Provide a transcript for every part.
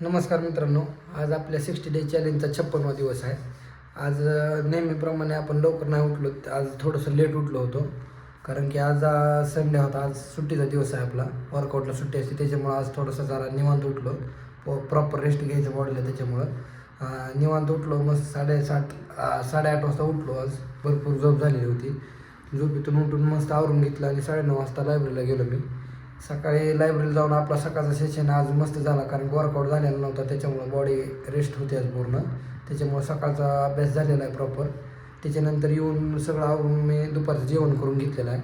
नमस्कार मित्रांनो, आज आपल्या 60 डे चॅलेंजचा 56वा दिवस आहे. आज नेहमीप्रमाणे आपण लवकर नाही उठलो, आज थोडंसं लेट उठलो होतो. कारण की आज संडे होता, आज सुट्टीचा दिवस आहे आपला, वर्कआउटला सुट्टी असते त्याच्यामुळं आज थोडंसं जरा निवांत उठलो. प्रॉपर रेस्ट घ्यायचं बॉडीला त्याच्यामुळं निवांत उठलो. मस्त 8:30 वाजता उठलो. आज भरपूर झोप झालेली होती. झोपेतून उठून मस्त आवरून घेतलं आणि 9:30 वाजता लायब्ररीला गेलो मी. सकाळी लायब्ररीला जाऊन आपला सकाळचा सेशन आज मस्त झाला, कारण वर्कआउट झालेला नव्हता त्याच्यामुळं बॉडी रेस्ट होते आज पूर्ण. त्याच्यामुळं सकाळचा अभ्यास झालेला आहे प्रॉपर. त्याच्यानंतर येऊन सगळं आवरून मी दुपारचं जेवण करून घेतलेलं आहे.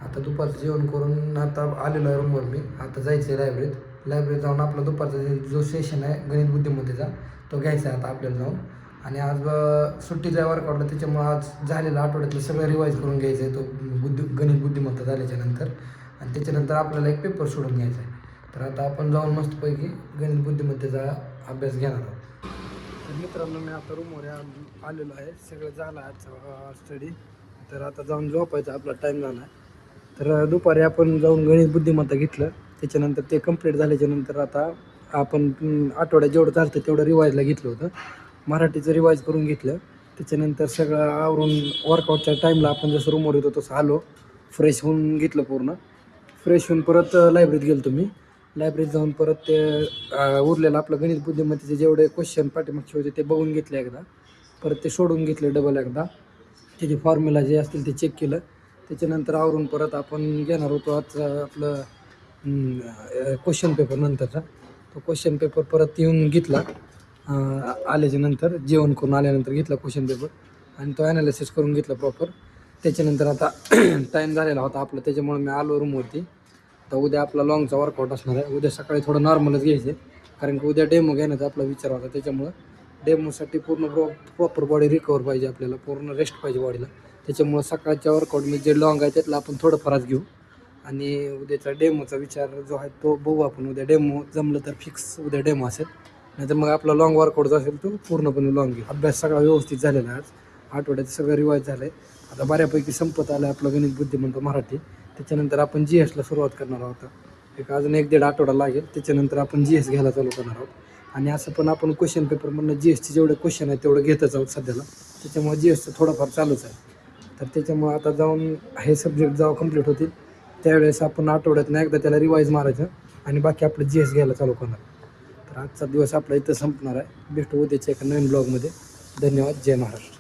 आता दुपारचं जेवण करून आता आलेलो आहे रूमवर मी. आता जायचं आहे लायब्ररीत जाऊन आपला दुपारचा जो सेशन आहे गणित बुद्धिमत्तेचा तो घ्यायचा आहे आता आपल्याला जाऊन. आणि आज सुट्टीचा आहे वर्कआउटला त्याच्यामुळं आज झालेलं आठवड्यातलं सगळं रिवाईज करून घ्यायचं आहे तो गणित बुद्धिमत्ता झाल्याच्यानंतर. आणि त्याच्यानंतर आपल्याला एक पेपर सोडून घ्यायचा आहे. तर आता आपण जाऊन मस्तपैकी गणित बुद्धिमत्तेचा अभ्यास घेणार आहोत. तर मित्रांनो, मी आता रूमवर आलेलो आहे. सगळं झालं आजचा स्टडी. तर आता जाऊन झोपायचा आपला टाईम झाला आहे. तर दुपारी आपण जाऊन गणित बुद्धिमत्ता घेतलं. त्याच्यानंतर ते कंप्लीट झाल्याच्यानंतर आता आपण आठवड्यात जेवढं चालतं तेवढं रिवाईजला घेतलं होतं. मराठीचं रिवाईज करून घेतलं. त्याच्यानंतर सगळं आवरून वर्कआउटच्या टाईमला आपण जसं रूमवर येतो तसं आलो, फ्रेश होऊन घेतलं पूर्ण. फ्रेश होऊन परत लायब्ररीत गेलो तुम्ही. लायब्ररीत जाऊन परत ते उरलेलं आपलं गणित बुद्धिमत्तेचे जेवढे क्वेश्चन पाठीमागचे होते ते बघून घेतले एकदा. परत ते सोडून घेतले डबल एकदा. त्याचे फॉर्म्युला जे असतील ते चेक केलं. त्याच्यानंतर आवरून परत आपण घेणार होतो आजचं आपलं क्वेश्चन पेपर नंतरचा. तो क्वेश्चन पेपर परत येऊन घेतला. आल्याच्यानंतर जेवण करून आल्यानंतर घेतला क्वेश्चन पेपर आणि तो ॲनालिसिस करून घेतला प्रॉपर. त्याच्यानंतर आता टाईम झालेला होता आपला, त्याच्यामुळे मी आलो रूमवरती. आता उद्या आपला लॉंगचा वर्कआउट असणार आहे. उद्या सकाळी थोडं नॉर्मलच घ्यायचे, कारण की उद्या डेमो घेण्याचा आपला विचार होता. त्याच्यामुळं डेमोसाठी पूर्ण प्रॉपर बॉडी रिकवर पाहिजे, आपल्याला पूर्ण रेस्ट पाहिजे बॉडीला. त्याच्यामुळं सकाळच्या वर्कआउट मी जे लॉंग आहे त्यातलं आपण थोडंफारच घेऊ. आणि उद्याचा डेमोचा विचार जो आहे तो बघू आपण. उद्या डेमो जमलं तर फिक्स उद्या डेमो असेल, नाहीतर मग आपला लॉंग वर्कआउट जो असेल तो पूर्णपणे लॉंग घेऊ. अभ्यास सगळा व्यवस्थित झालेला आहे. आज आठवड्यात सगळं रिवाईज झालं आहे. आता बऱ्यापैकी संपत आलं आहे आपलं गणित बुद्धिमत्ता मराठी. त्याच्यानंतर आपण GSला सुरुवात करणार आहोत. अजून 1-1.5 आठवडा लागेल. त्याच्यानंतर आपण GS घ्यायला चालू करणार आहोत. आणि असं पण आपण क्वेश्चन पेपरमधून GSचे जेवढे क्वेश्चन आहेत तेवढं घेतच आहोत सध्याला. त्याच्यामुळे GSचं थोडंफार चालूच आहे. तर त्याच्यामुळे आता जाऊन हे सब्जेक्ट जेव्हा कंप्लीट होतील त्यावेळेस आपण आठवड्यातनं एकदा त्याला रिवाईज मारायचं आणि बाकी आपलं GS घ्यायला चालू करणार. तर आजचा दिवस आपला इथं संपणार आहे. भेटू उद्याच्या एका नवीन ब्लॉगमध्ये. धन्यवाद. जय महाराष्ट्र.